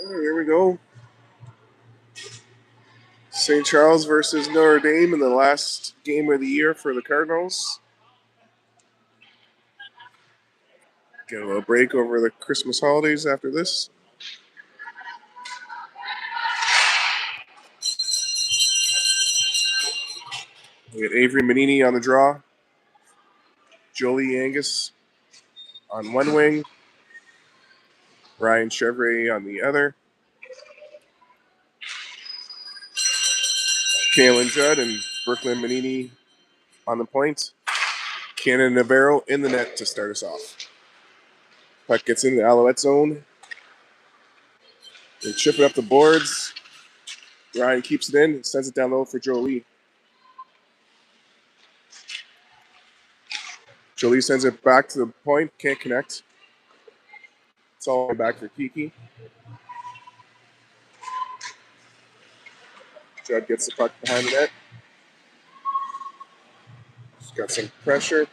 Here we go. St. Charles versus Notre Dame in the last game of the year for the Cardinals. Get a little break over the Christmas holidays after this. We got Avery Manini on the draw. Jolie Angus on one wing. Ryan Chevrolet on the other. Kalen Judd and Brooklyn Manini on the point. Cannon Navarro in the net to start us off. Puck gets in the Alouette zone. They chip it up the boards. Ryan keeps it in, sends it down low for Jolie. Jolie sends it back to the point, can't connect. It's all back for Kiki. Judd gets the puck behind the net. He's got some pressure.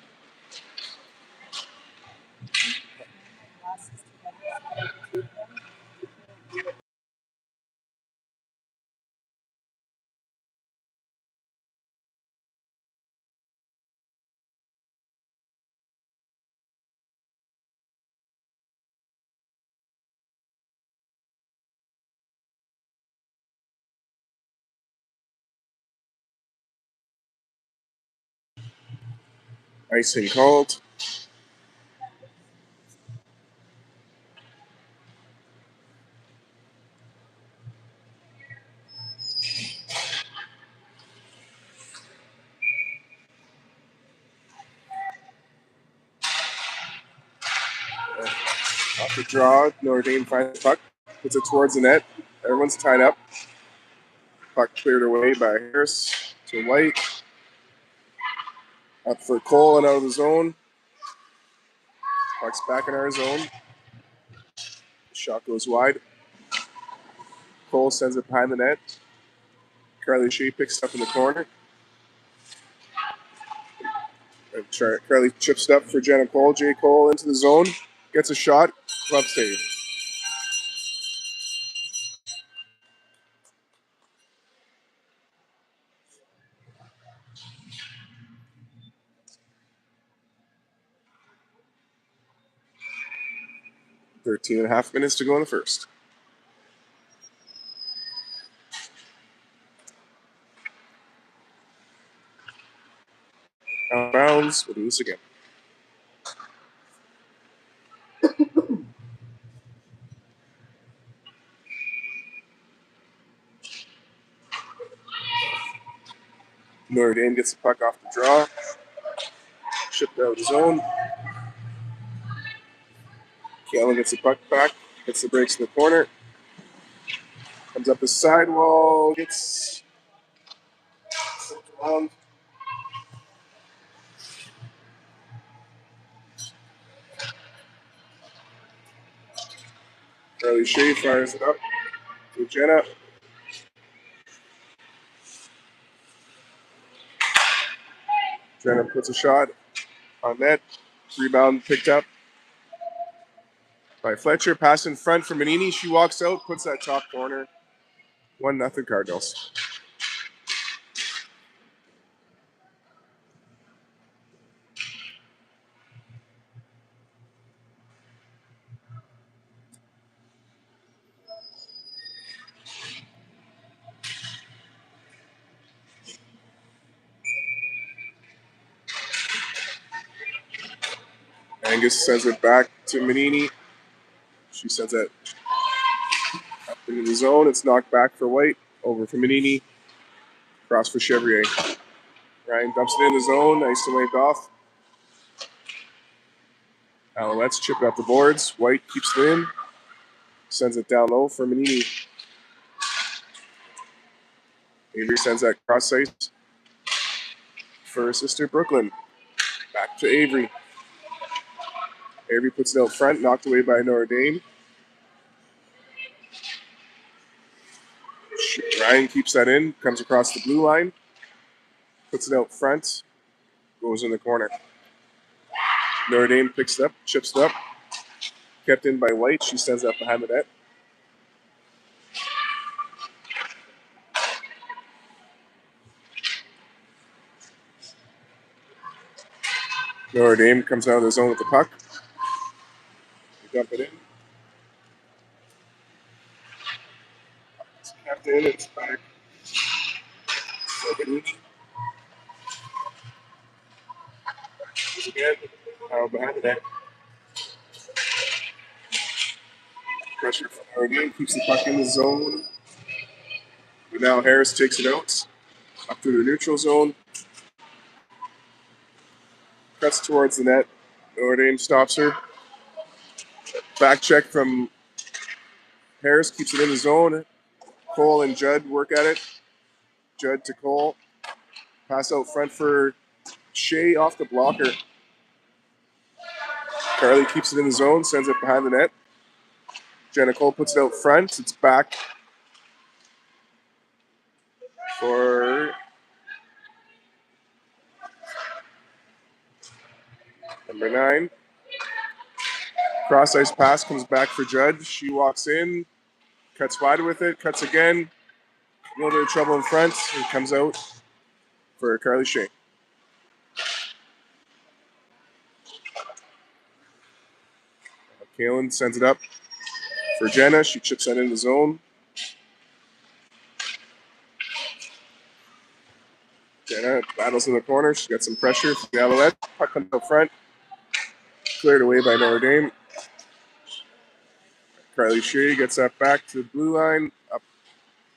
Icing called. Off the draw, Notre Dame finds the puck, puts it towards the net. Everyone's tied up. Puck cleared away by Harris to White. Up for Cole and out of the zone. Puck's back in our zone. Shot goes wide. Cole sends it behind the net. Carly Shea picks it up in the corner. Carly chips it up for Jenna Cole. J. Cole into the zone. Gets a shot. Glove save. Thirteen and a half minutes to go in the first. Out of bounds. We'll do this again. Notre Dame gets the puck off the draw. Shipped out of the zone. Kalen gets the puck back. Gets the breaks in the corner. Comes up the sidewall. Gets around. Carly Shea fires it up to Jenna. Jenna puts a shot on net. Rebound picked up by Fletcher. Pass in front for Manini. She walks out, puts that top corner. 1-0 Cardinals. Angus sends it back to Manini. She sends it up into the zone. It's knocked back for White. Over for Manini. Cross for Chevrier. Ryan dumps it in the zone. Nice to wave off. Alouettes chip it up the boards. White keeps it in. Sends it down low for Manini. Avery sends that cross ice for her sister Brooklyn. Back to Avery. Avery puts it out front, knocked away by Notre Dame. Ryan keeps that in, comes across the blue line, puts it out front, goes in the corner. Notre Dame picks it up, chips it up, kept in by White. She sends that behind the net. Notre Dame comes out of the zone with the puck. They dump it in. It's kept in. It's back. Again, behind the net. Pressure from Notre Dame keeps the puck in the zone. But now Harris takes it out up through the neutral zone. Cuts towards the net. Notre Dame stops her. Back check from Harris keeps it in the zone. Cole and Judd work at it. Judd to Cole. Pass out front for Shea off the blocker. Carly keeps it in the zone, sends it behind the net. Jenna Cole puts it out front. It's back for number 9. Cross ice pass comes back for Judd. She walks in, cuts wide with it, cuts again. A little bit of trouble in front. It comes out for Carly Shea. Kalen sends it up for Jenna. She chips that in the zone. Jenna battles in the corner. She got some pressure from the Alouette. Puck comes out front. Cleared away by Notre Dame. Carly Shea gets that back to the blue line. Up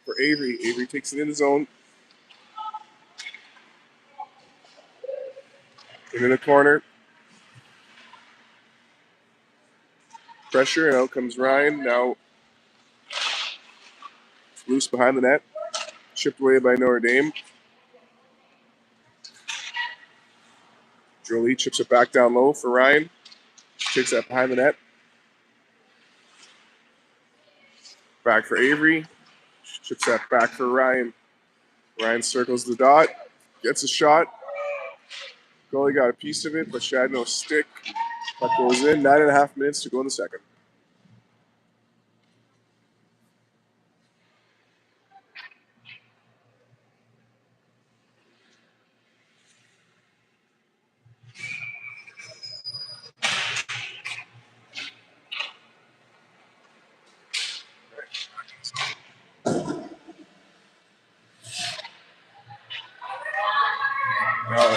for Avery. Avery takes it in the zone. Into the corner. Pressure, and out comes Ryan. Now it's loose behind the net. Chipped away by Notre Dame. Jolie chips it back down low for Ryan. Takes that behind the net. Back for Avery. Chips that back for Ryan. Ryan circles the dot. Gets a shot. Goalie got a piece of it, but she had no stick. Puck goes in. 9.5 minutes to go in the second.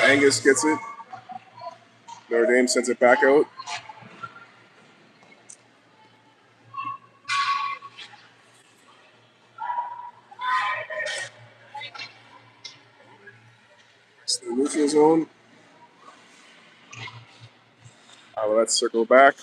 Angus gets it. Notre Dame sends it back out. It's the neutral zone. Let's circle back.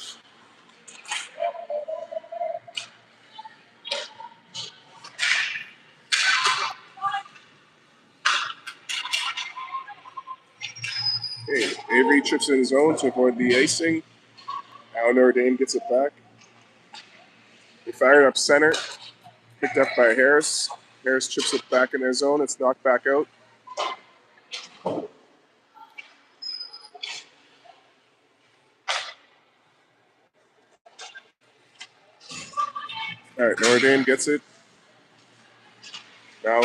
Okay, Avery chips in his zone to avoid the icing. Now Notre Dame gets it back. They fire it up center. Picked up by Harris. Harris chips it back in their zone. It's knocked back out. All right, Notre Dame gets it. Now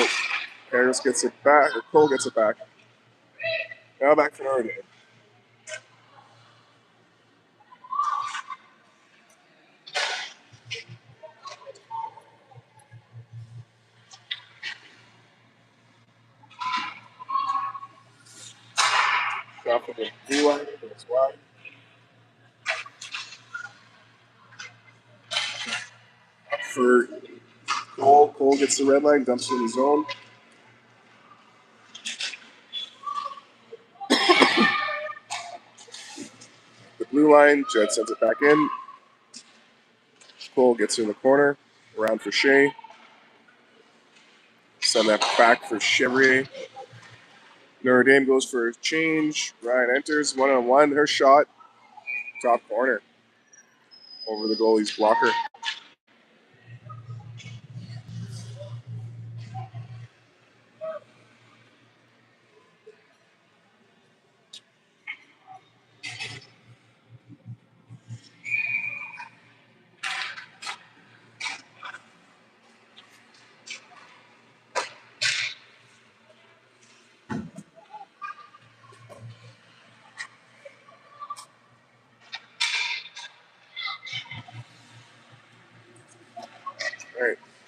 Harris gets it back, or Cole gets it back. Now back for Notre Dame. Off of the blue line, goes wide. For Cole, Cole gets the red line, dumps it in the zone. The blue line, Jed sends it back in. Cole gets in the corner, around for Shea. Send that back for Chevrier. Notre Dame goes for a change. Ryan enters, one-on-one. Her shot, top corner, over the goalie's blocker.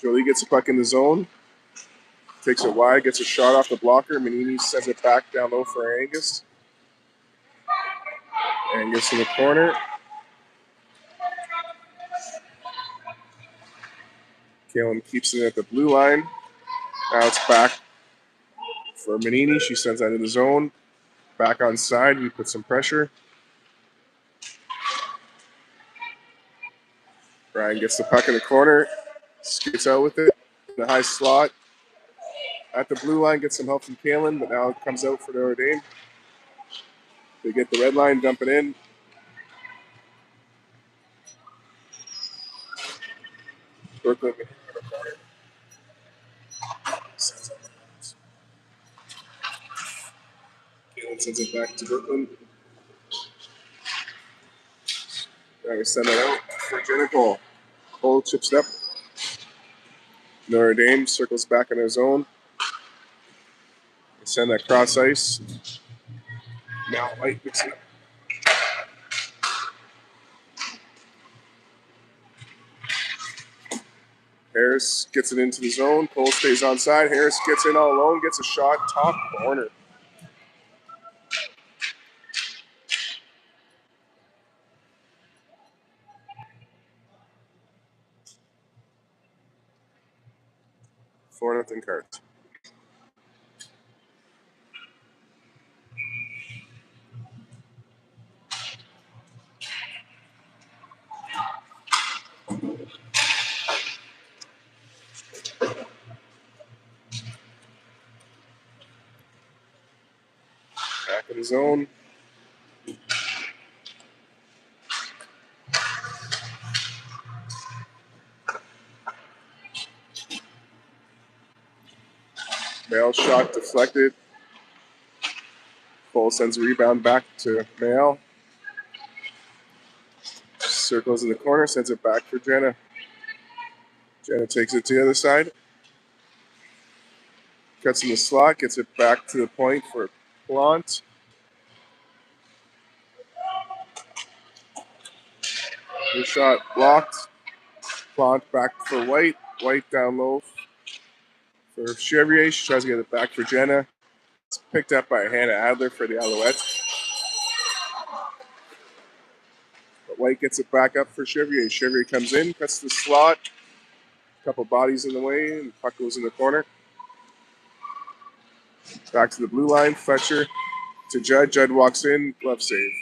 Jolie gets the puck in the zone. Takes it wide, gets a shot off the blocker. Manini sends it back down low for Angus. Angus in the corner. Kalen keeps it at the blue line. Now it's back for Manini. She sends that in the zone. Back on side. We put some pressure. Ryan gets the puck in the corner. Skates out with it. In the high slot. At the blue line. Gets some help from Kalen, but now it comes out for Notre Dame. They get the red line, dump it in. Brooklyn. Kalen sends it back to Brooklyn. Now we send it out for Jenna Cole. Cole chips it up. Notre Dame circles back in their zone. They send that cross ice. Now White picks it up. Harris gets it into the zone. Cole stays on side. Harris gets in all alone. Gets a shot. Top corner. 4-0 Cards. Back in the zone. Mail shot deflected. Cole sends a rebound back to Mail. Circles in the corner, sends it back for Jenna. Jenna takes it to the other side. Cuts in the slot, gets it back to the point for Plant. The shot blocked. Plant back for White. White down low for Chevrier. She tries to get it back for Jenna. It's picked up by Hannah Adler for the Alouettes. But White gets it back up for Chevrier. Chevrier comes in, cuts the slot. A couple bodies in the way, and the puck goes in the corner. Back to the blue line. Fletcher to Judd. Judd walks in. Glove save.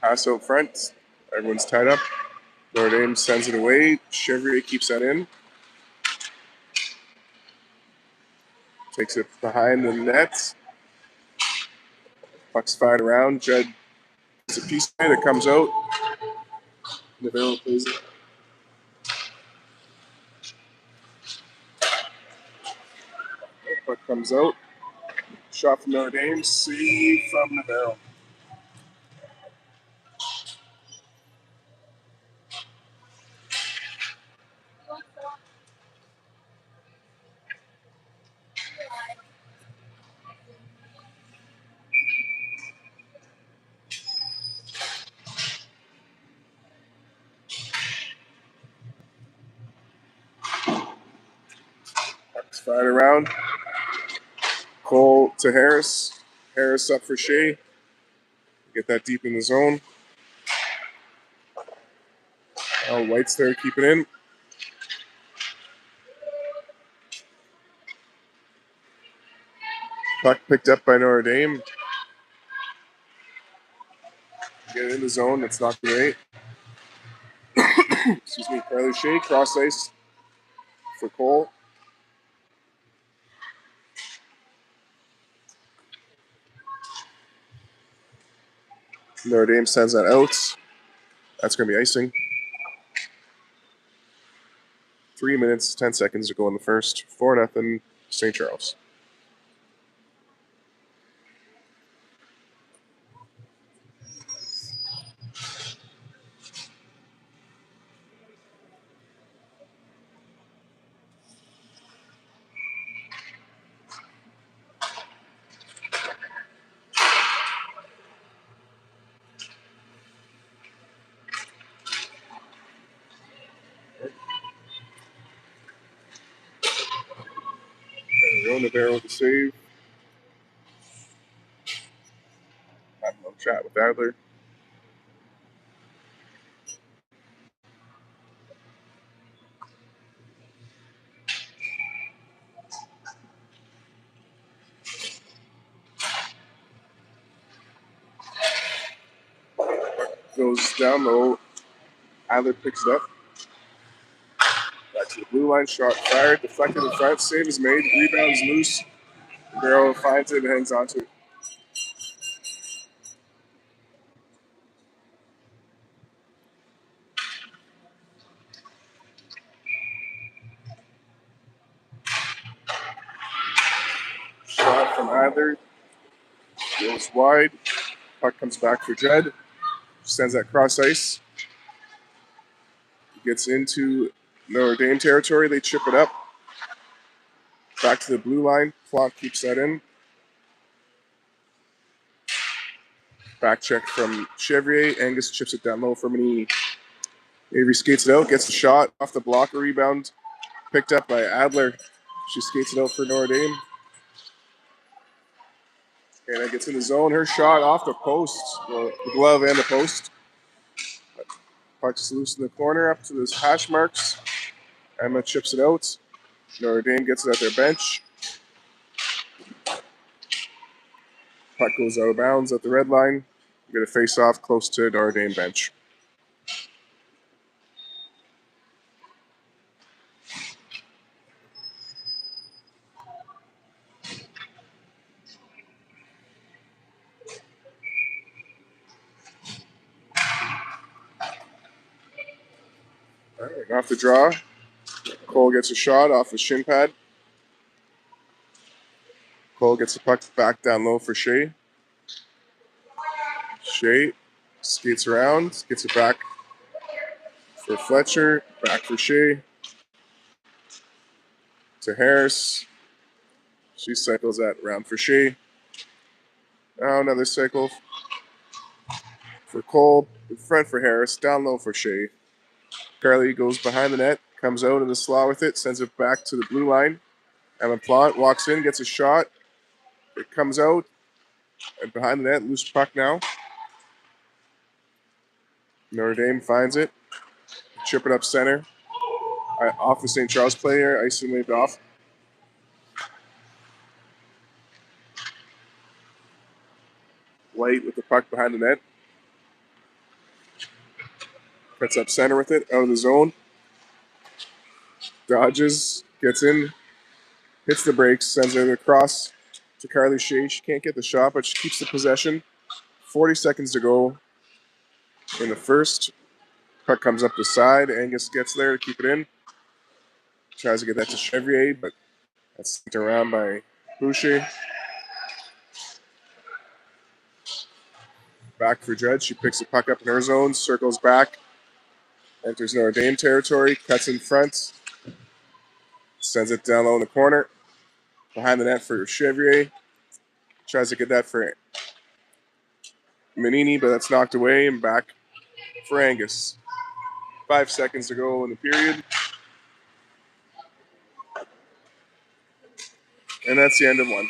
Pass out front. Everyone's tied up. Notre Dame sends it away. Chevrier keeps that in. Takes it behind the net. Puck's fired around. Judd gets a piece that comes out. Navarro plays it. Puck comes out. Shot from Notre Dame. Save from Navarro. Puck's fired around. Cole to Harris. Harris up for Shea. Get that deep in the zone. Oh, White's there, keep it in. Puck picked up by Notre Dame. Get it in the zone, it's not great. Excuse me, Carly Shea, cross ice for Cole. Notre Dame sends that out. That's going to be icing. 3 minutes, 10 seconds to go in the first. 4-0 St. Charles. There we go. Navarro with the save. Having a little chat with Adler. Goes down low. Adler picks it up. Back to the blue line. Shot fired. Deflected in front. Save is made. Rebounds loose. Navarro finds it and hangs on to it. Shot from Adler. Goes wide. Puck comes back for Jed. Sends that cross ice. Gets into Notre Dame territory. They chip it up. Back to the blue line. Plonk keeps that in. Back check from Chevrier. Angus chips it down low for Manini. Avery skates it out. Gets a shot off the blocker rebound. Picked up by Adler. She skates it out for Notre Dame. And it gets in the zone. Her shot off the post. Well, the glove and the post. Puck's loose in the corner up to those hash marks. Emma chips it out. Notre Dame gets it at their bench. Puck goes out of bounds at the red line. We get a face off close to Notre Dame bench. All right, off the draw. Cole gets a shot off the shin pad. Cole gets the puck back down low for Shea. Shea skates around, gets it back for Fletcher, back for Shea. To Harris. She cycles that round for Shea. Now another cycle for Cole. In front for Harris, down low for Shea. Carly goes behind the net, comes out in the slaw with it, sends it back to the blue line. Emma Plante walks in, gets a shot. It comes out and behind the net, loose puck now. Notre Dame finds it. Chip it up center. Off the St. Charles player, ice and waved off. White with the puck behind the net. Cuts up center with it, out of the zone. Dodges, gets in, hits the brakes, sends it across to Carly Shea. She can't get the shot, but she keeps the possession. 40 seconds to go in the first. Puck comes up the side. Angus gets there to keep it in. Tries to get that to Chevrier, but that's sent around by Boucher. Back for Judge. She picks the puck up in her zone, circles back, enters Notre Dame territory, cuts in front, sends it down low in the corner. Behind the net for Chevrier. Tries to get that for Manini, but that's knocked away, and back for Angus. 5 seconds to go in the period. And that's the end of one.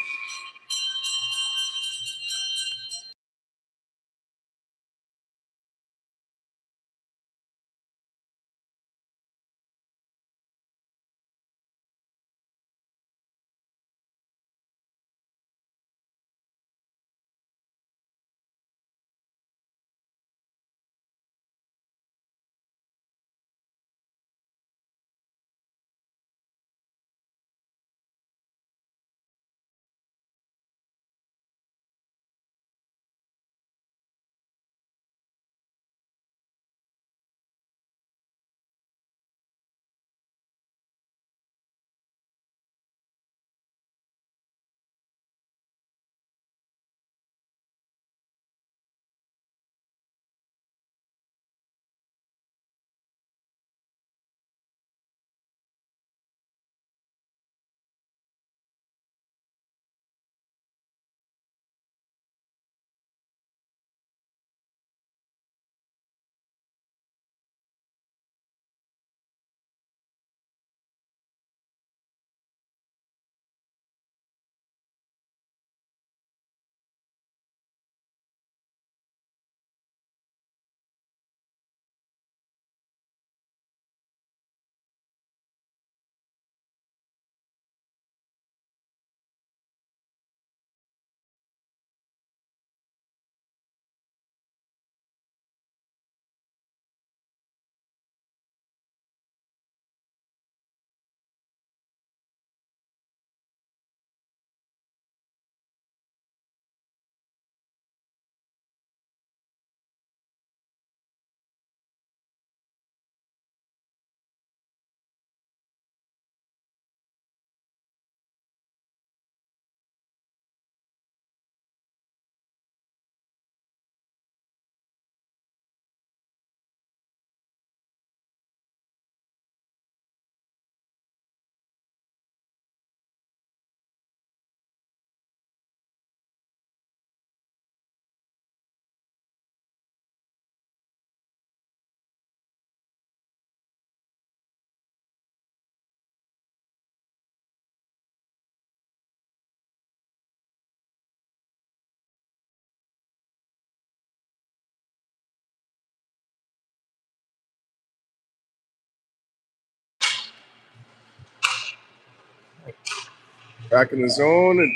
Back in the zone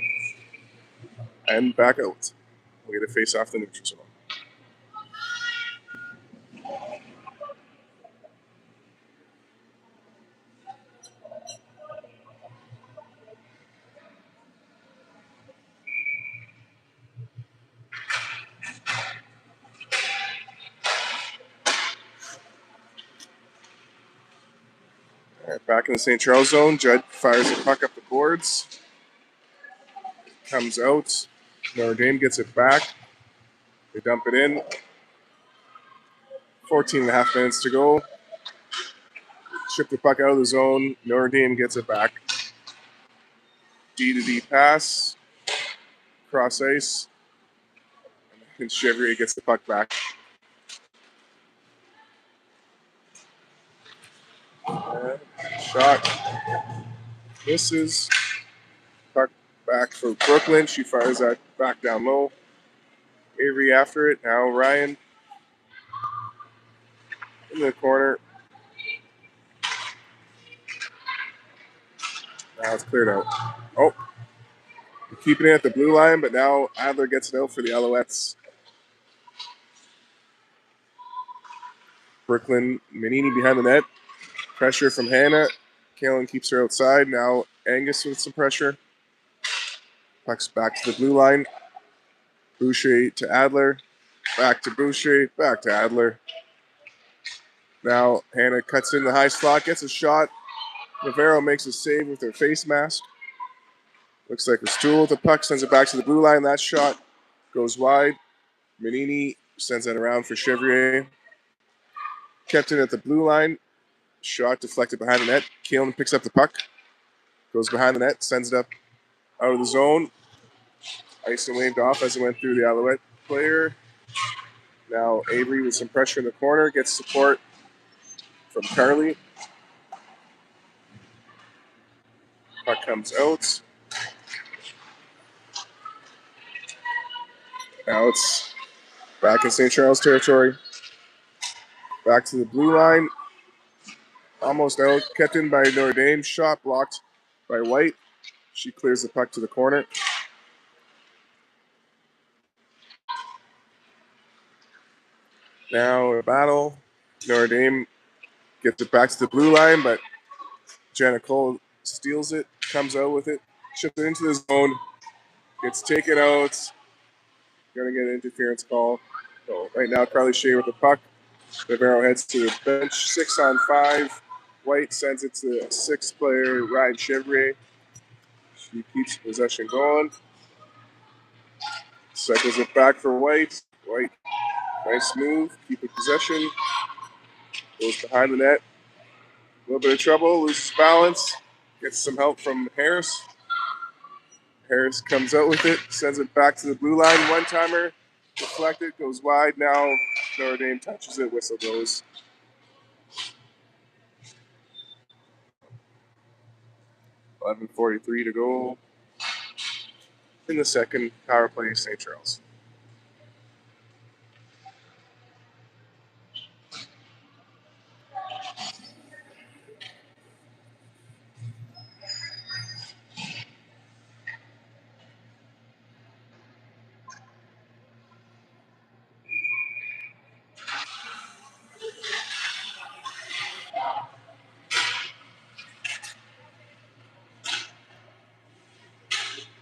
and back out. We get a face off the neutral zone. All right, back in the St. Charles zone. Judd fires the puck up the boards. Comes out. Notre Dame gets it back. They dump it in. 14 and a half minutes to go. Ship the puck out of the zone. Notre Dame gets it back. D to D pass. Cross ice. And Chevrier gets the puck back. Shot. Misses. Puck back for Brooklyn. She fires that back down low. Avery after it. Now Ryan in the corner. Now it's cleared out. Oh, keeping it at the blue line, but now Adler gets it out for the Alouettes. Brooklyn, Manini behind the net. Pressure from Hannah. Kalen keeps her outside. Now Angus with some pressure. Puck's back to the blue line. Boucher to Adler. Back to Boucher. Back to Adler. Now Hannah cuts in the high slot, gets a shot. Navarro makes a save with her face mask. Looks like a stool with the puck, sends it back to the blue line. That shot goes wide. Manini sends that around for Chevrier. Kept in at the blue line. Shot deflected behind the net. Keelan picks up the puck. Goes behind the net, sends it up out of the zone. Ice and waved off as it went through the Alouette player. Now Avery with some pressure in the corner. Gets support from Carly. Puck comes out. Now it's back in St. Charles territory. Back to the blue line. Almost out. Kept in by Notre Dame. Shot blocked by White. She clears the puck to the corner. Now a battle. Notre Dame gets it back to the blue line, but Jenna Cole steals it, comes out with it, chips it into the zone, gets taken out. Gonna get an interference call. So right now, Carly Shea with the puck. Navarro heads to the bench. 6-on-5. White sends it to the sixth player, Ryan Chevrier. She keeps possession going. Cycles it back for White. White, nice move, keeping possession. Goes behind the net. A little bit of trouble, loses balance. Gets some help from Harris. Harris comes out with it, sends it back to the blue line. One-timer, deflected, goes wide. Now Notre Dame touches it, whistle goes. $11:43 to go in the second power play, St. Charles.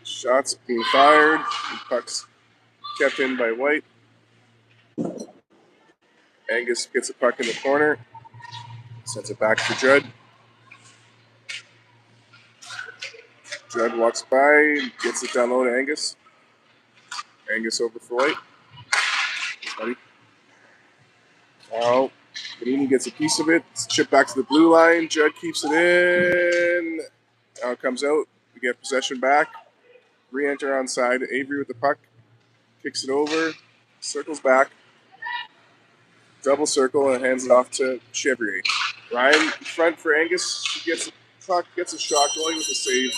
Shots being fired. Pucks kept in by White. Angus gets a puck in the corner. Sends it back to Judd. Judd walks by, gets it down low to Angus. Angus over for White. Buddy. Now, Panini gets a piece of it. It's chipped back to the blue line. Judd keeps it in. Now it comes out. We get possession back. Re-enter on side. Avery with the puck. Kicks it over. Circles back. Double circle and hands it off to Chevrier. Ryan in front for Angus. She gets a puck, gets a shot going with a save.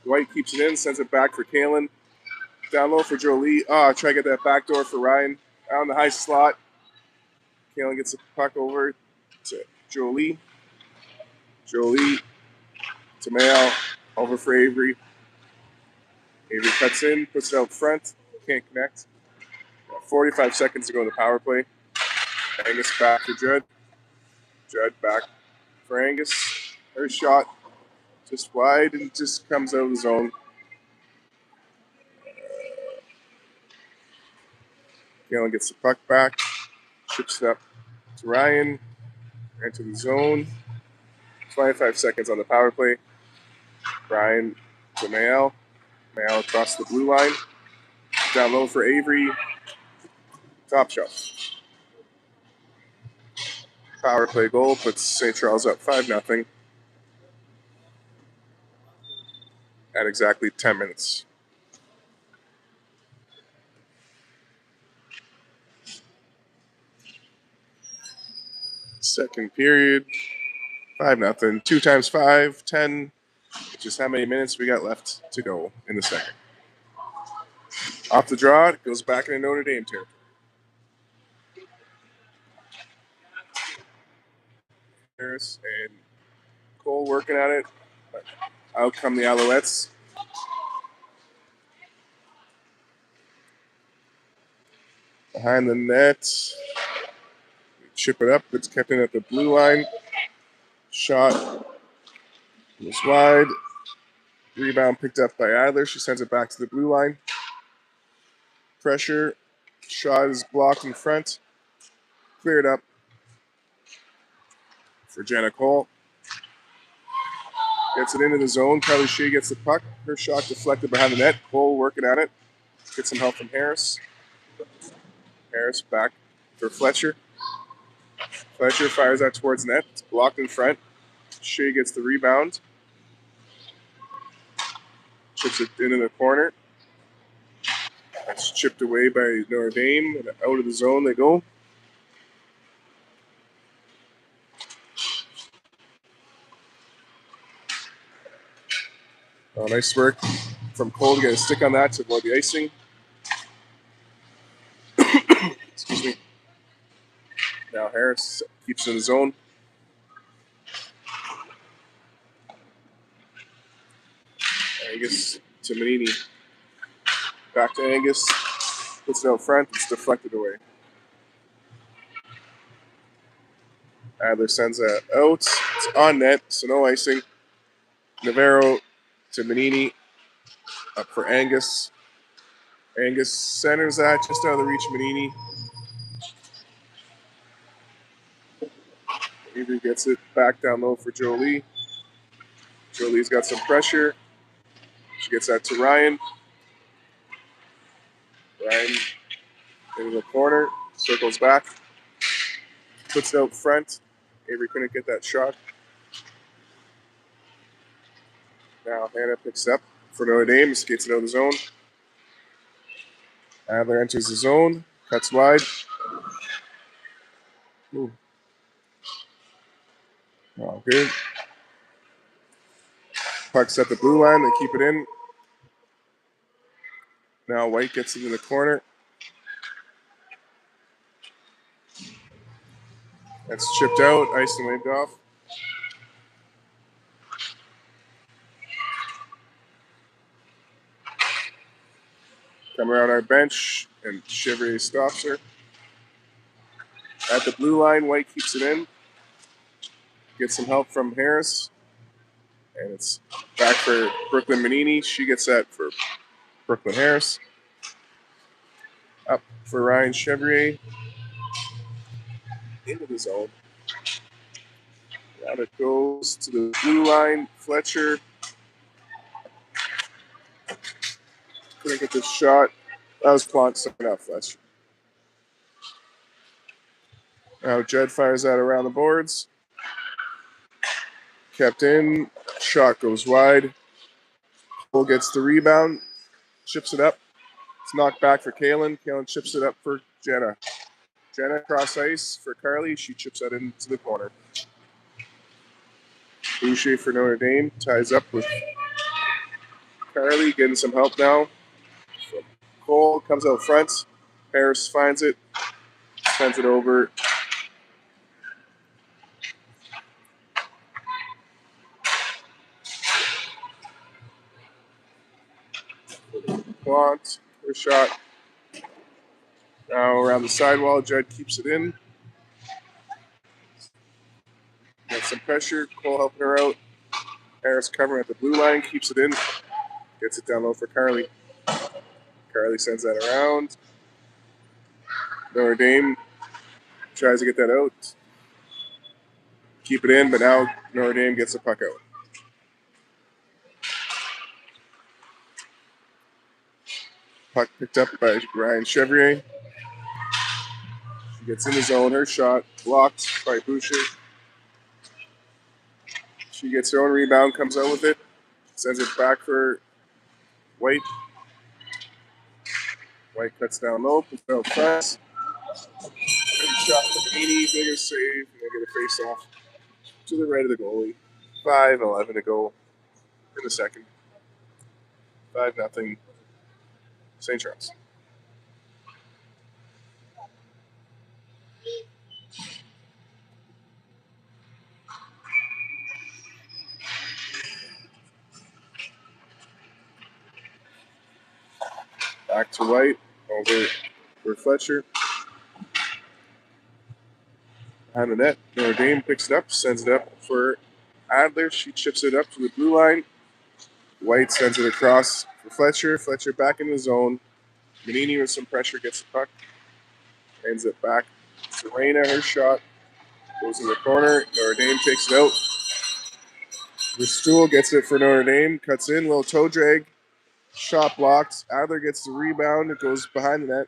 White keeps it in, sends it back for Kalen. Down low for Jolie. Try to get that back door for Ryan. Out in the high slot. Kalen gets the puck over to Jolie. Jolie to Mayo. Over for Avery. Avery cuts in, puts it out front, can't connect. 45 seconds to go in the power play. Angus back for Judd. Judd back for Angus. Her shot just wide and just comes out of the zone. Galen gets the puck back, chips it up to Ryan, into the zone. 25 seconds on the power play. Ryan to Mayel. Mayel across the blue line. Down low for Avery. Top shot. Power play goal puts St. Charles up 5-0 at exactly 10 minutes. Second period, 5-0. 2 times 5, 10. Just how many minutes we got left to go in the second. Off the draw, it goes back into Notre Dame territory. Harris and Cole working at it. Out come the Alouettes. Behind the net. Chip it up. It's kept in at the blue line. Shot was wide. Rebound picked up by Adler. She sends it back to the blue line. Pressure. Shot is blocked in front. Cleared up for Jenna Cole. Gets it into the zone. Carly Shea gets the puck. Her shot deflected behind the net. Cole working at it. Gets some help from Harris. Harris back for Fletcher. Fletcher fires out towards net. It's blocked in front. Shea gets the rebound. Chips it into the corner. That's chipped away by Notre Dame. And out of the zone they go. Oh, nice work from Cole to get a stick on that to avoid the icing. Excuse me. Now Harris keeps it in the zone. Angus to Manini. Back to Angus. Puts it out front. It's deflected away. Adler sends it out. It's on net, so no icing. Navarro to Manini. Up for Angus. Angus centers that just out of the reach of Manini. Avery gets it back down low for Jolie. Jolie's got some pressure. She gets that to Ryan. Ryan into the corner. Circles back. Puts it out front. Avery couldn't get that shot. Now Hannah picks up for Notre Dame. Skates it out of the zone. Adler enters the zone. Cuts wide. Ooh. Oh, good. Puck's at the blue line. They keep it in. Now White gets it in the corner. That's chipped out. Iced and waved off. Come around our bench, and Chevrier stops her. At the blue line, White keeps it in. Gets some help from Harris. And it's back for Brooklyn Manini. She gets that for Brooklyn Harris. Up for Ryan Chevrier. Into the zone. Now it goes to the blue line. Fletcher. Couldn't get this shot. That was Plant starting out Fletcher. Now Judd fires that around the boards. Kept in. Shot goes wide. Cole gets the rebound. Chips it up. It's knocked back for Kalen. Kalen chips it up for Jenna. Jenna cross ice for Carly. She chips that into the corner. Boucher for Notre Dame ties up with Carly, getting some help now. So Cole comes out front. Harris finds it. Sends it over. Her shot. Now around the sidewall, Judd keeps it in. Got some pressure. Cole helping her out. Harris covering at the blue line, keeps it in. Gets it down low for Carly. Carly sends that around. Notre Dame tries to get that out. Keep it in, but now Notre Dame gets the puck out. Puck picked up by Ryan Chevrier. She gets in the zone. Her shot blocked by Boucher. She gets her own rebound, comes out with it. Sends it back for White. White cuts down low, puts it out front. Big shot from 80, bigger save, and they get a face off to the right of the goalie. 5:11 to go in the second. 5-0 St. Charles. Back to White, over for Fletcher. Behind the net, Notre Dame picks it up, sends it up for Adler. She chips it up to the blue line. White sends it across for Fletcher. Fletcher back in the zone. Manini with some pressure gets the puck. Hands it back. Serena, her shot goes in the corner. Notre Dame takes it out. Ristool gets it for Notre Dame. Cuts in, little toe drag. Shot blocked. Adler gets the rebound. It goes behind the net.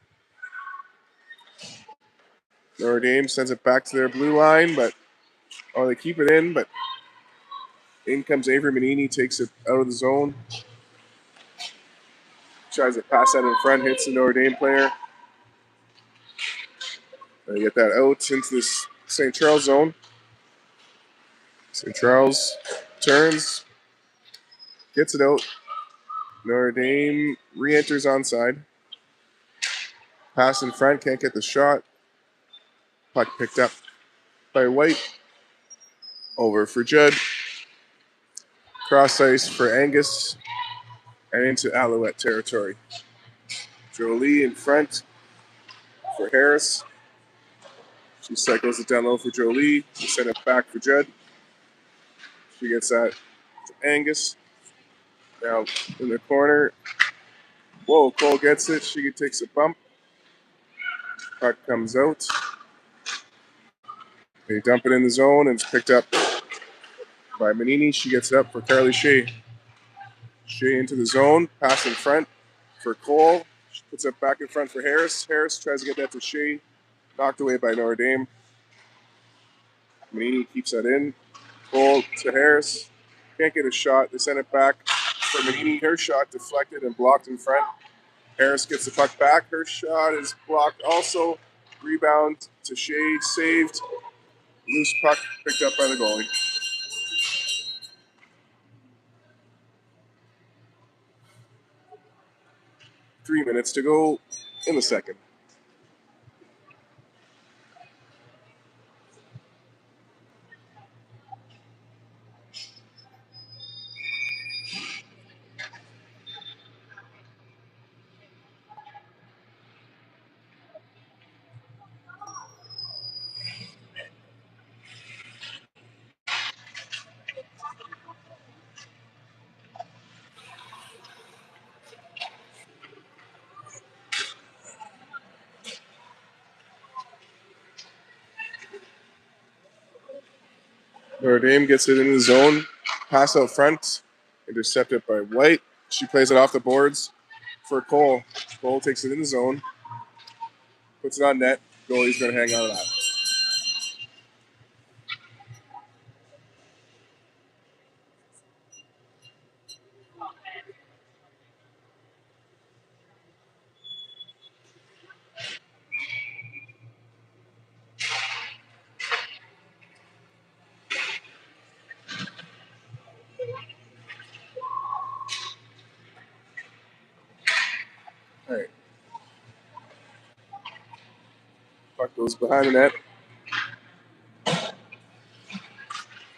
Notre Dame sends it back to their blue line, but they keep it in, but in comes Avery Manini, takes it out of the zone. Tries to pass that in front, hits the Notre Dame player. They get that out into this St. Charles zone. St. Charles turns, gets it out. Notre Dame re-enters onside. Pass in front, can't get the shot. Puck picked up by White. Over for Judd. Cross ice for Angus. And into Alouette territory. Jolie in front for Harris. She cycles it down low for Jolie. She sent it back for Judd. She gets that to Angus. Now in the corner. Whoa, Cole gets it. She takes a bump. Puck comes out. They dump it in the zone and it's picked up by Manini. She gets it up for Carly Shea. Shea into the zone. Pass in front for Cole. She puts it back in front for Harris. Harris tries to get that to Shea. Knocked away by Notre Dame. Manini keeps that in. Cole to Harris. Can't get a shot. They send it back for Manini. Her shot deflected and blocked in front. Harris gets the puck back. Her shot is blocked also. Rebound to Shea. Saved. Loose puck picked up by the goalie. Three minutes to go in the second. Notre Dame gets it in the zone. Pass out front. Intercepted by White. She plays it off the boards for Cole. Cole takes it in the zone. Puts it on net. Goalie's going to hang on to that. All right. Puck goes behind the net.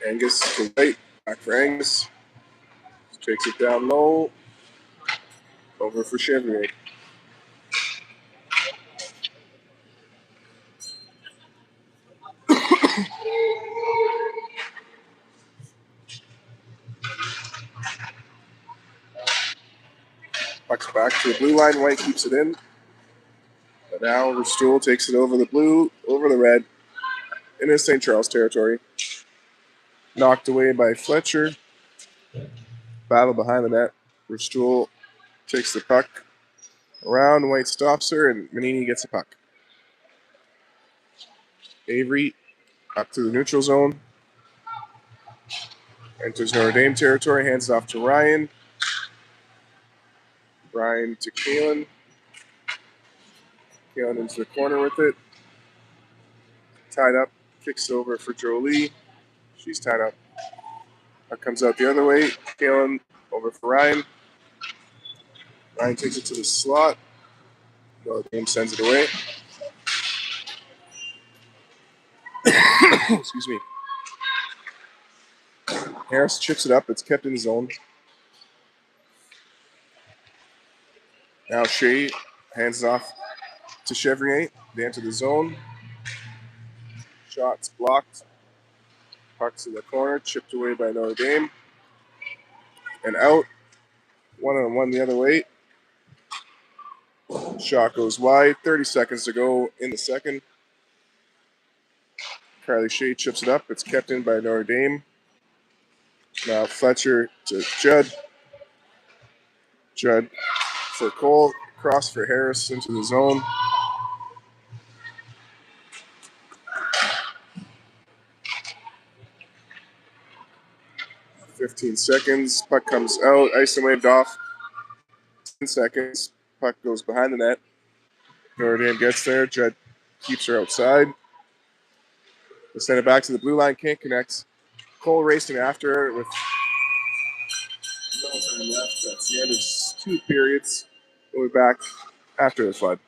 Angus to White. Back for Angus. Takes it down low. Over for Chevrier. Back to the blue line. White keeps it in. But now Restool takes it over the blue, over the red, into St. Charles territory. Knocked away by Fletcher. Battle behind the net. Restool takes the puck around. White stops her, and Manini gets the puck. Avery up to the neutral zone. Enters Notre Dame territory. Hands it off to Ryan. Ryan to Kalen. Kalen into the corner with it. Tied up. Kicks over for Jolie. She's tied up. Puck comes out the other way. Kalen over for Ryan. Ryan takes it to the slot. Notre Dame sends it away. Excuse me. Harris chips it up. It's kept in the zone. Now Shea hands it off to Chevrier. They enter the zone. Shots blocked. Puck's in the corner. Chipped away by Notre Dame. And out. 1-on-1 the other way. Shot goes wide. 30 seconds to go in the second. Carly Shea chips it up. It's kept in by Notre Dame. Now Fletcher to Judd. Judd for Cole. Cross for Harris into the zone. .15 seconds. Puck comes out. Ice and waved off. 10 seconds. Puck goes behind the net. Notre Dame gets there. Judd keeps her outside. They send it back to the blue line. Can't connect. Cole racing after her with no time left. That's the end of 2 periods. We'll be back after the flood.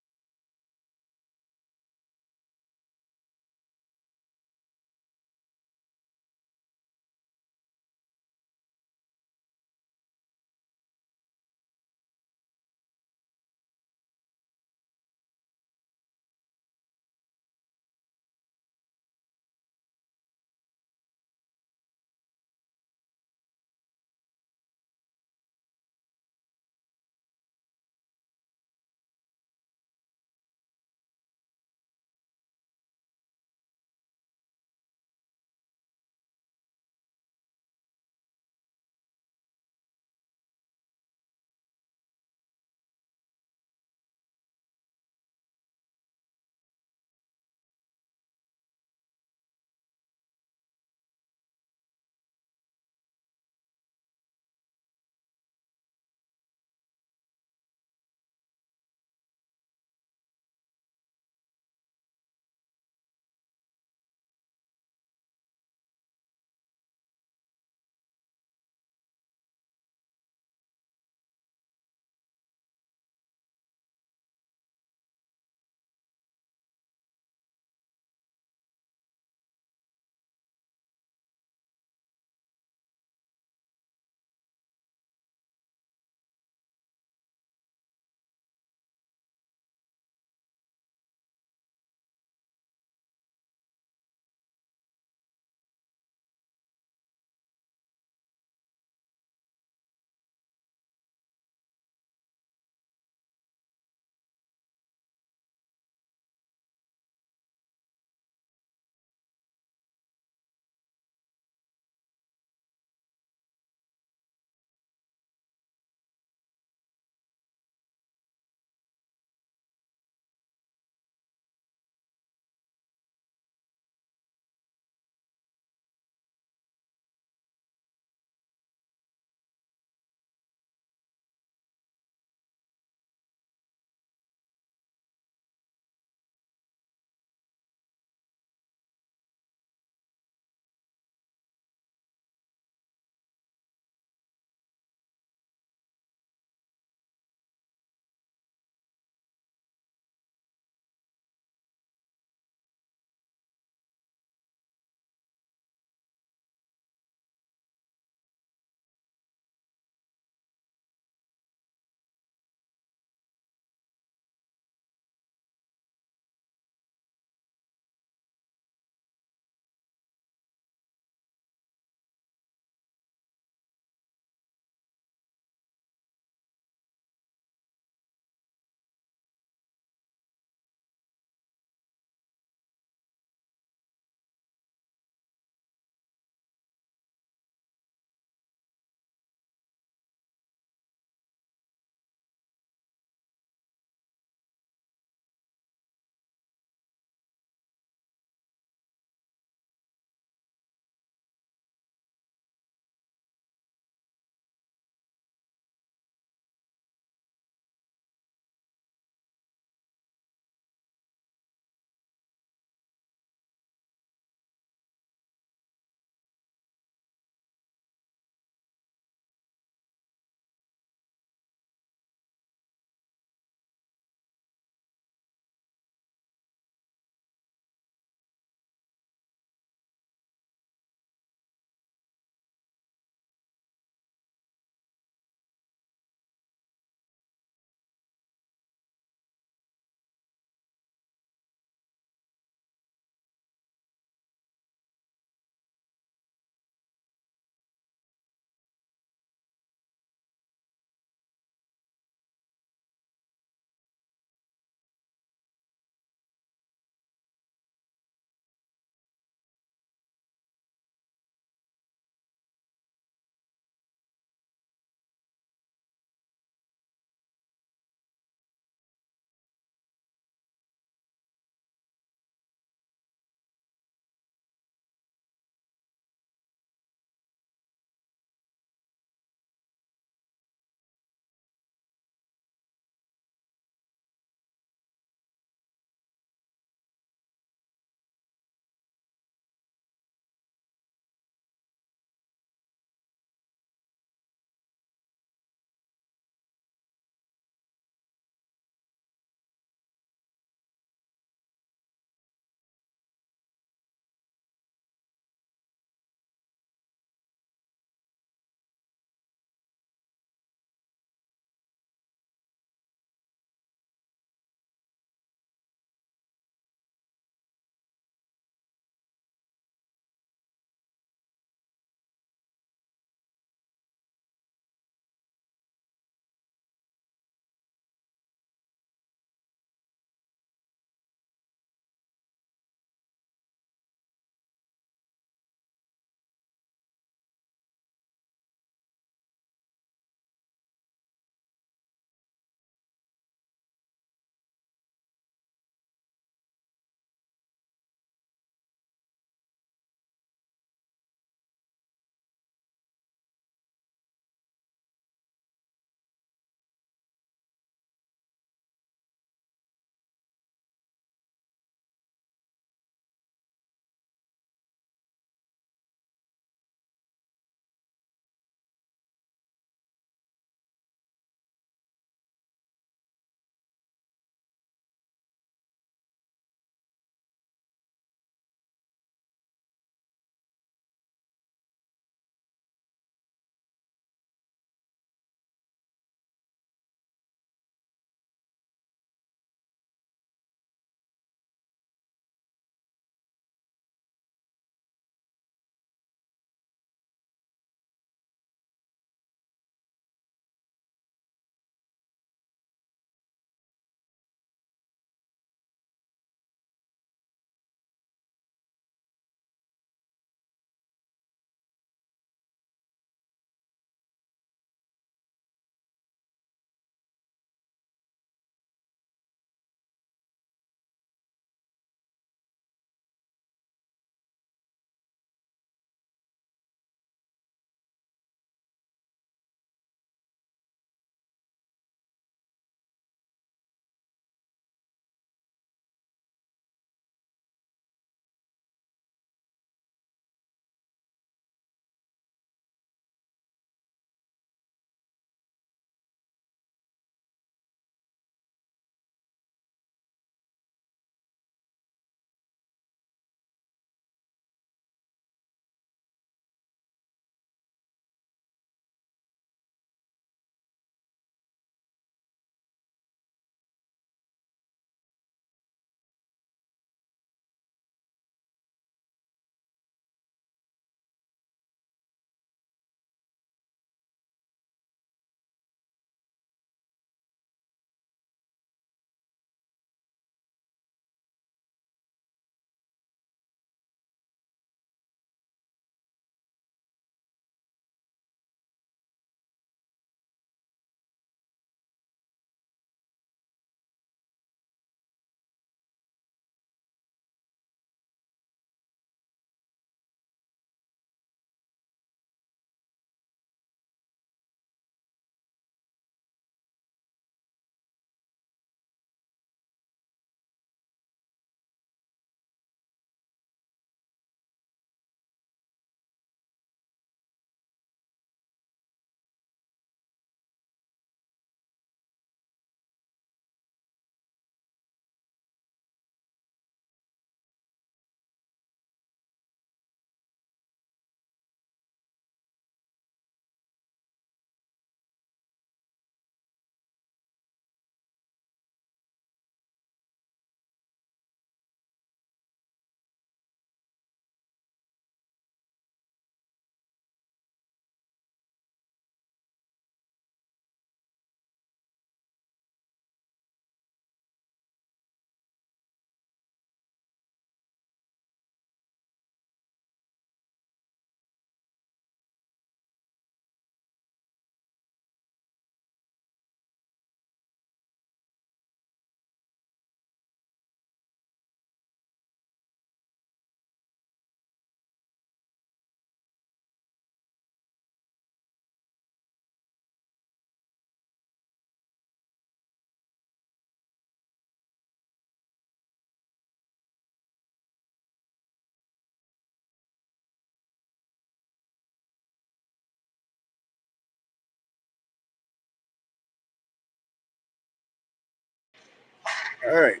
All right.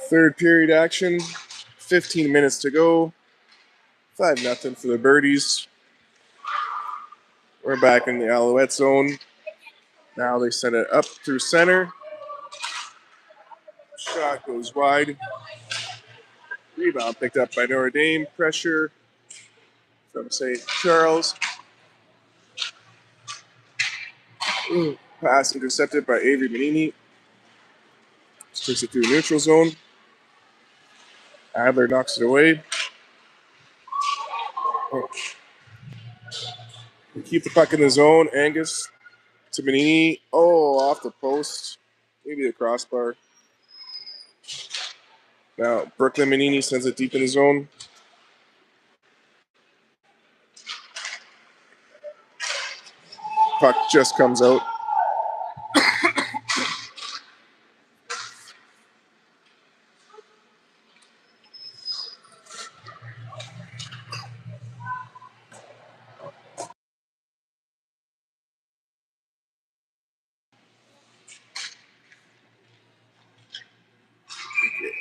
Third period action. 15 minutes to go. 5-0 for the Birdies. We're back in the Alouette zone. Now they send it up through center. Shot goes wide. Rebound picked up by Notre Dame. Pressure from St. Charles. Pass intercepted by Avery Manini. Takes it through the neutral zone. Adler knocks it away. We keep the puck in the zone. Angus to Manini. Oh, off the post. Maybe the crossbar. Now Brooklyn Manini sends it deep in the zone. Puck just comes out.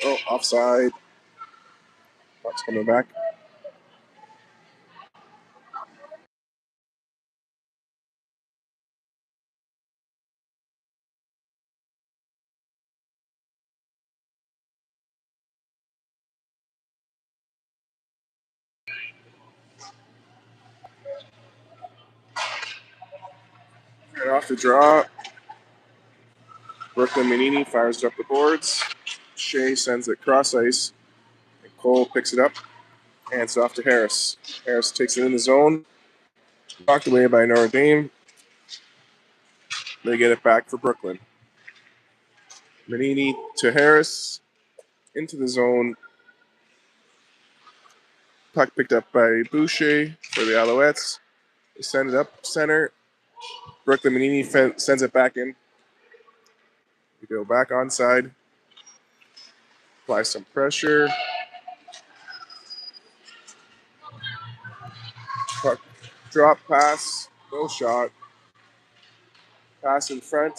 Oh, offside. Puck's coming back. Right off the draw. Brooklyn Manini fires it up the boards. Shea sends it cross ice. And Cole picks it up. Hands it off to Harris. Harris takes it in the zone. Knocked away by Notre Dame. They get it back for Brooklyn. Manini to Harris. Into the zone. Puck picked up by Boucher for the Alouettes. They send it up center. Brooklyn Manini sends it back in. We go back onside. Apply some pressure. Puck drop pass. No shot. Pass in front.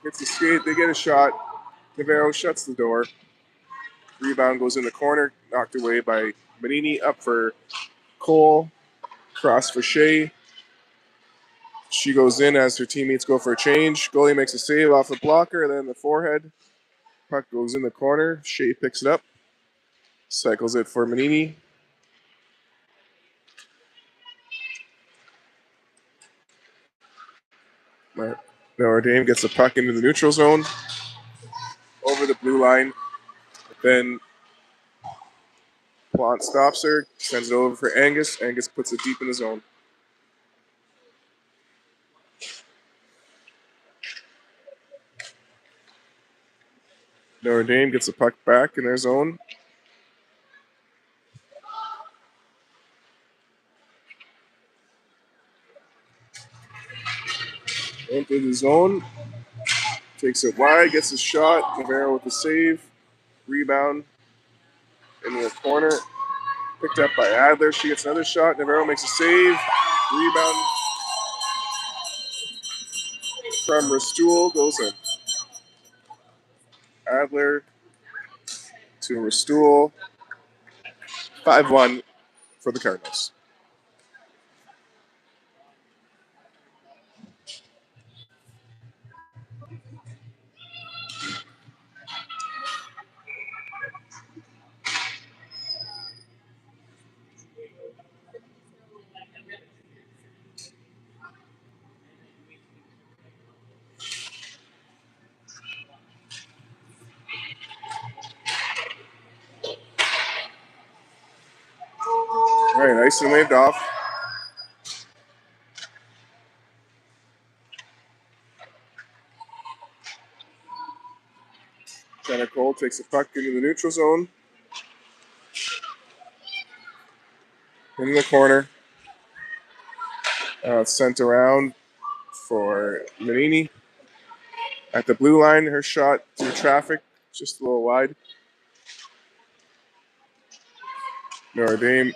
Hits the skate. They get a shot. Navarro shuts the door. Rebound goes in the corner. Knocked away by Manini. Up for Cole. Cross for Shea. She goes in as her teammates go for a change. Goalie makes a save off a blocker, then the forehead. Puck goes in the corner. Shea picks it up. Cycles it for Manini. Notre Dame gets the puck into the neutral zone. Over the blue line. Then Plant stops her. Sends it over for Angus. Angus puts it deep in the zone. Notre Dame gets the puck back in their zone. Into the zone. Takes it wide, gets a shot. Navarro with the save. Rebound into the corner. Picked up by Adler. She gets another shot. Navarro makes a save. Rebound from Restool. Goes in. Adler to Restool. 5-1 for the Cardinals. All right, nice and waved off. Tanner Cole takes the puck into the neutral zone. In the corner. Sent around for Manini. At the blue line, her shot through traffic, just a little wide. Notre Dame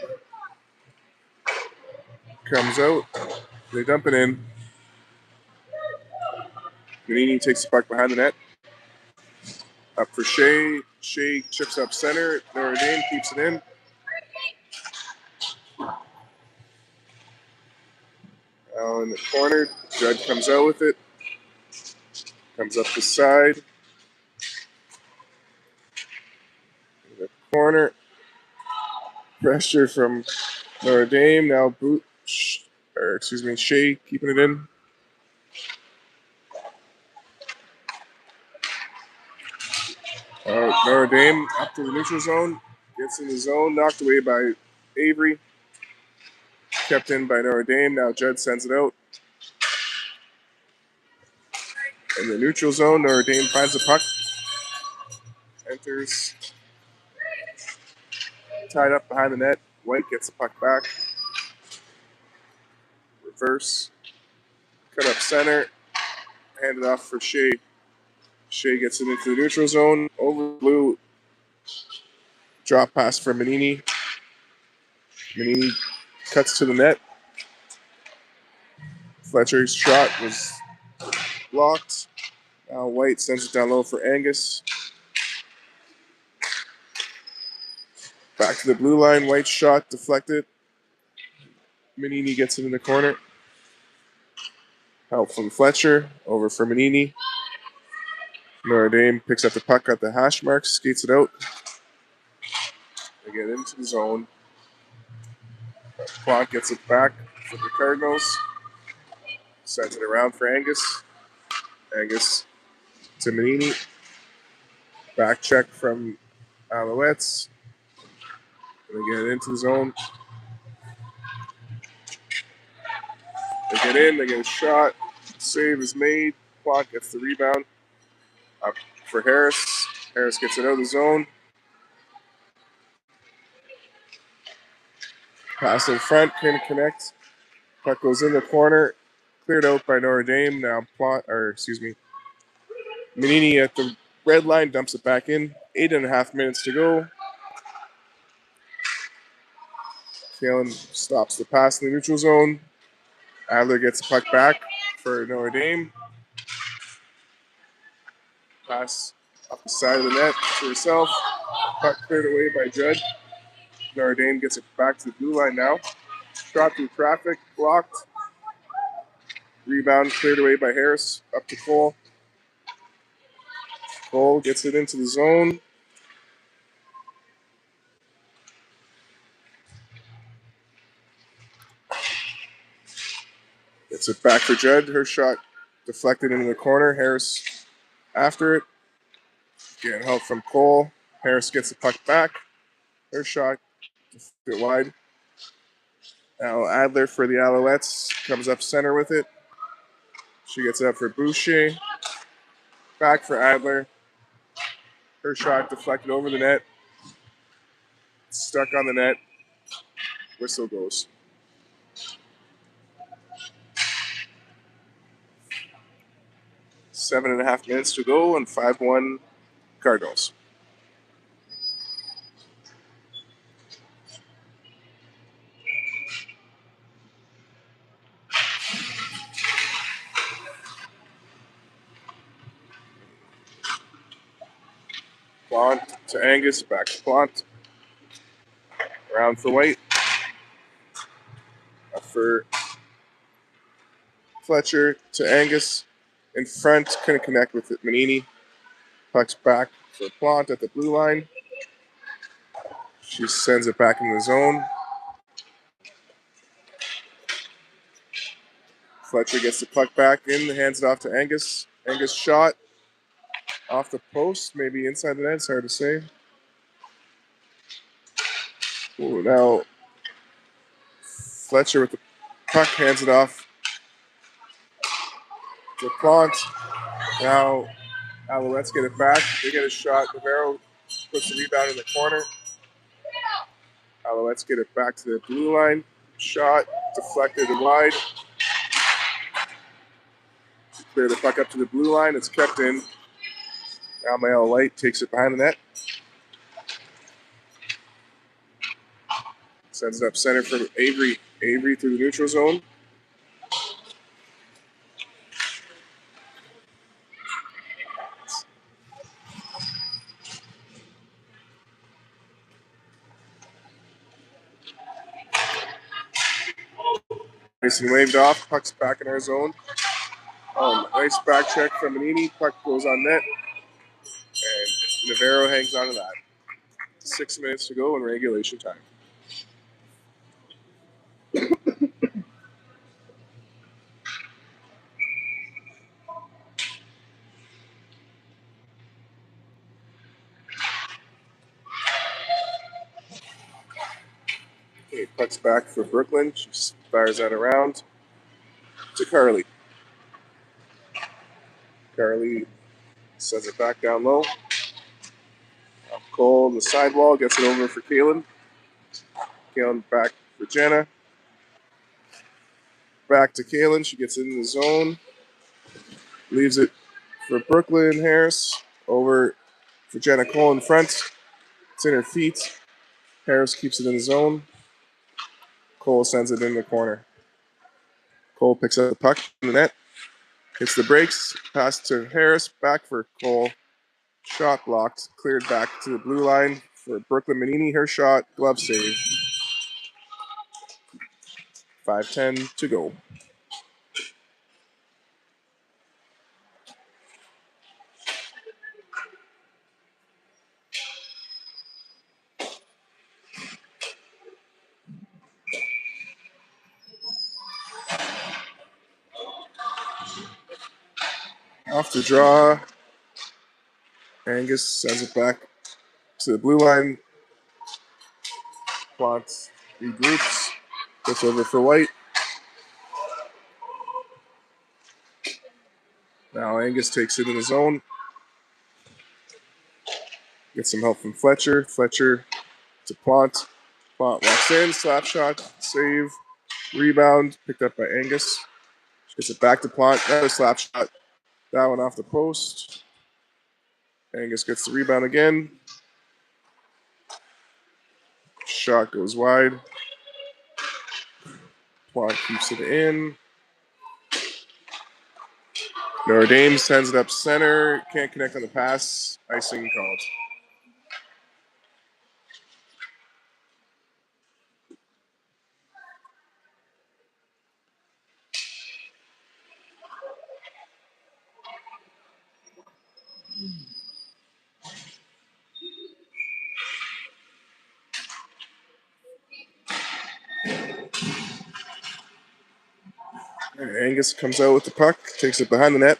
comes out. They dump it in. Manini takes the puck behind the net. Up for Shea. Shea chips up center. Notre Dame keeps it in. Now in the corner. Judd comes out with it. Comes up the side. In the corner. Pressure from Notre Dame. Now Shea keeping it in. Notre Dame up to the neutral zone. Gets in the zone. Knocked away by Avery. Kept in by Notre Dame. Now Judd sends it out. In the neutral zone, Notre Dame finds the puck. Enters. Tied up behind the net. White gets the puck back. Reverse. Cut up center. Hand it off for Shea. Shea gets it into the neutral zone. Over blue. Drop pass for Manini. Manini cuts to the net. Fletcher's shot was blocked. Now White sends it down low for Angus. Back to the blue line. White's shot deflected. Manini gets it in the corner. Help from Fletcher. Over for Manini. Notre Dame picks up the puck at the hash marks. Skates it out. They get into the zone. Plonk gets it back for the Cardinals. Sends it around for Angus. Angus to Manini. Back check from Alouettes. They get into the zone. They get in. They get a shot. Save is made. Plonk gets the rebound. Up for Harris. Harris gets it out of the zone. Pass in front. Couldn't connect. Puck goes in the corner. Cleared out by Notre Dame. Now Manini at the red line dumps it back in. 8.5 minutes to go. Kalen stops the pass in the neutral zone. Adler gets the puck back for Notre Dame. Pass up the side of the net to herself. Puck cleared away by Judd. Notre Dame gets it back to the blue line now. Shot through traffic, blocked. Rebound cleared away by Harris. Up to Cole. Cole gets it into the zone. Gets it back for Judd. Her shot deflected into the corner. Harris after it. Getting help from Cole. Harris gets the puck back. Her shot deflected wide. Now Adler for the Alouettes comes up center with it. She gets it up for Boucher. Back for Adler. Her shot deflected over the net. Stuck on the net. Whistle goes. Seven and a half minutes to go and 5-1 Cardinals. Plant to Angus, back to Plant. Around for White. Up for Fletcher to Angus. In front, couldn't connect with it. Manini. Puck's back for Plant at the blue line. She sends it back in the zone. Fletcher gets the puck back in, hands it off to Angus. Angus shot off the post, maybe inside the net, it's hard to say. Ooh, now Fletcher with the puck hands it off to Plant. Now Alouettes get it back. They get a shot. Navarro puts the rebound in the corner. Alouettes get it back to the blue line. Shot deflected and wide. Clear the puck up to the blue line. It's kept in. Now Mael Light takes it behind the net. Sends it up center for Avery. Avery through the neutral zone. Icing waved off. Puck's back in our zone. Nice back check from Manini. Puck goes on net. And Navarro hangs on to that. 6 minutes to go in regulation time. Okay, puck's back for Brooklyn. She fires that around to Carly. Carly sends it back down low. Cole on the sidewall gets it over for Kalen. Kalen back for Jenna. Back to Kalen. She gets in the zone. Leaves it for Brooklyn Harris. Over for Jenna Cole in front. It's in her feet. Harris keeps it in the zone. Cole sends it in the corner. Cole picks up the puck in the net. Hits the brakes. Pass to Harris. Back for Cole. Shot blocked. Cleared back to the blue line for Brooklyn Manini. Her shot. Glove save. 5:10 to go. Off the draw. Angus sends it back to the blue line. Plants regroups. Gets over for White. Now Angus takes it in his own. Gets some help from Fletcher. Fletcher to Plant. Plant walks in. Slap shot. Save. Rebound. Picked up by Angus. Gets it back to Plant. Another slap shot. That one off the post. Angus gets the rebound again. Shot goes wide. Plant keeps it in. Notre Dame sends it up center. Can't connect on the pass. Icing called. And Angus comes out with the puck. Takes it behind the net.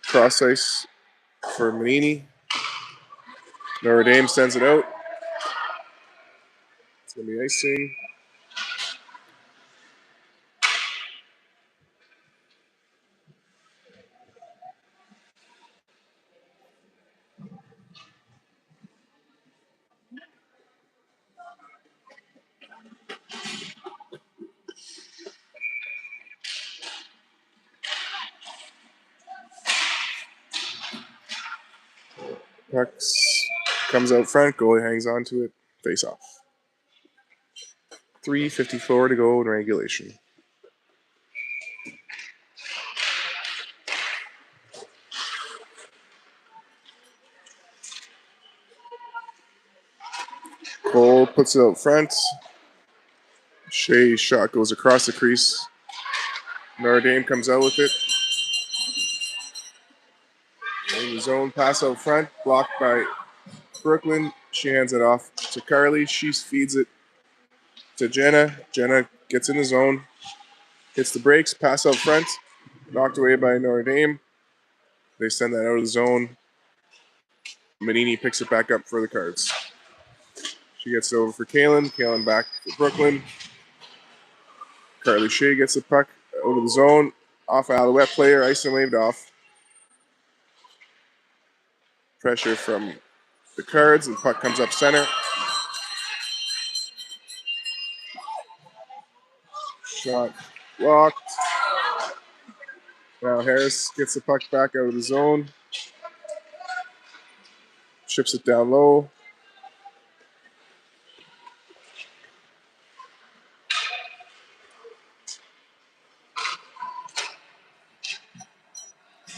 Cross ice for Manini. Notre Dame sends it out. It's going to be icing. Puck comes out front. Goalie hangs on to it. Face off. 3:54 to go in regulation. Cole puts it out front. Shea's shot goes across the crease. Notre Dame comes out with it. In the zone, pass out front, blocked by Brooklyn. She hands it off to Carly. She feeds it to Jenna. Jenna gets in the zone, hits the brakes, pass out front, knocked away by Notre Dame. They send that out of the zone. Manini picks it back up for the Cards. She gets it over for Kalen. Kalen back for Brooklyn. Carly Shea gets the puck out of the zone. Off Alouette player, icing waved off. Pressure from the Cards, and the puck comes up center. Shot blocked. Now Harris gets the puck back out of the zone. Chips it down low.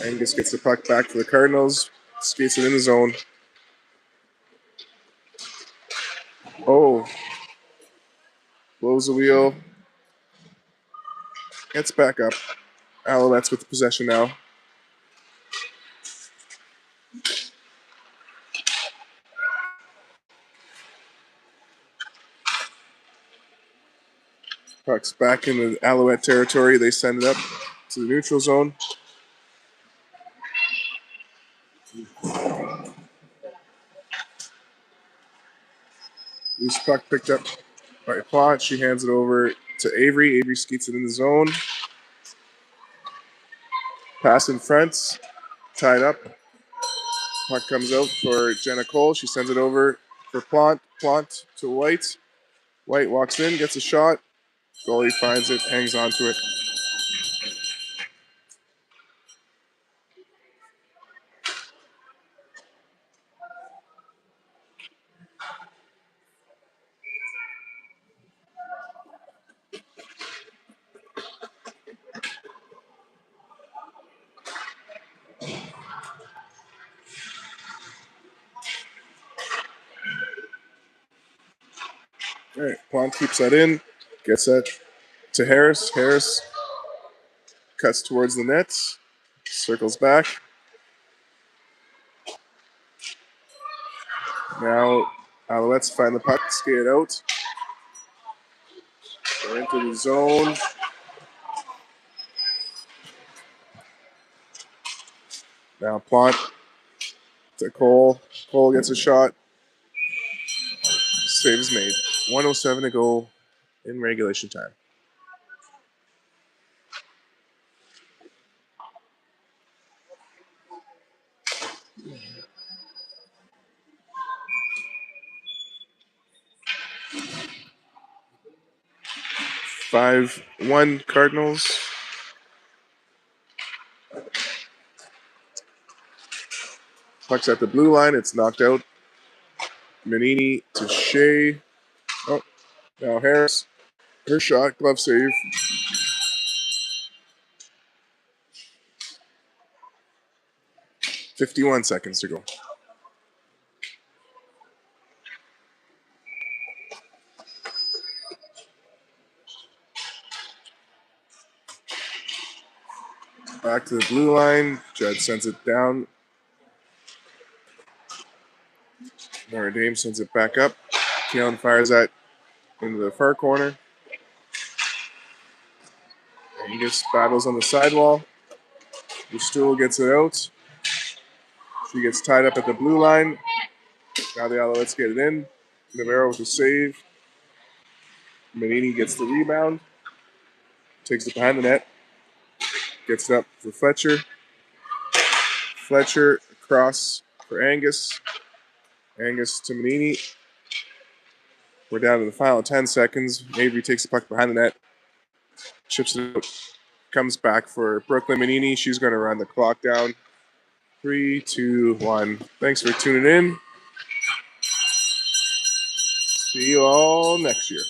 Angus gets the puck back for the Cardinals. Skates it in the zone. Oh. Blows the wheel. Gets back up. Alouettes with the possession now. Puck's back in the Alouette territory. They send it up to the neutral zone. Loose puck picked up by Plot. She hands it over to Avery. Avery skates it in the zone. Pass in front. Tied up. Puck comes out for Jenna Cole. She sends it over for Plot. Plot to White. White walks in, gets a shot. Goalie finds it, hangs on to it. All right, Plante keeps that in, gets that to Harris. Harris cuts towards the net, circles back. Now Alouettes find the puck, skate it out. They're into the zone. Now Plante to Cole. Cole gets a shot. Save is made. 1:07 to go in regulation time. Five, 1 Cardinals. Puck's at the blue line. It's knocked out. Manini to Shea. Oh, now Harris. Her shot, glove save. .51 seconds to go. Back to the blue line. Judd sends it down. Notre Dame sends it back up. Keelan fires that into the far corner. Angus battles on the sidewall. Stool gets it out. She gets tied up at the blue line. Now the Alouettes get it in. Navarro with a save. Manini gets the rebound. Takes it behind the net. Gets it up for Fletcher. Fletcher across for Angus. Angus to Manini. We're down to the final 10 seconds. Avery takes the puck behind the net. Chips it out. Comes back for Brooklyn Manini. She's going to run the clock down. 3, 2, 1. Thanks for tuning in. See you all next year.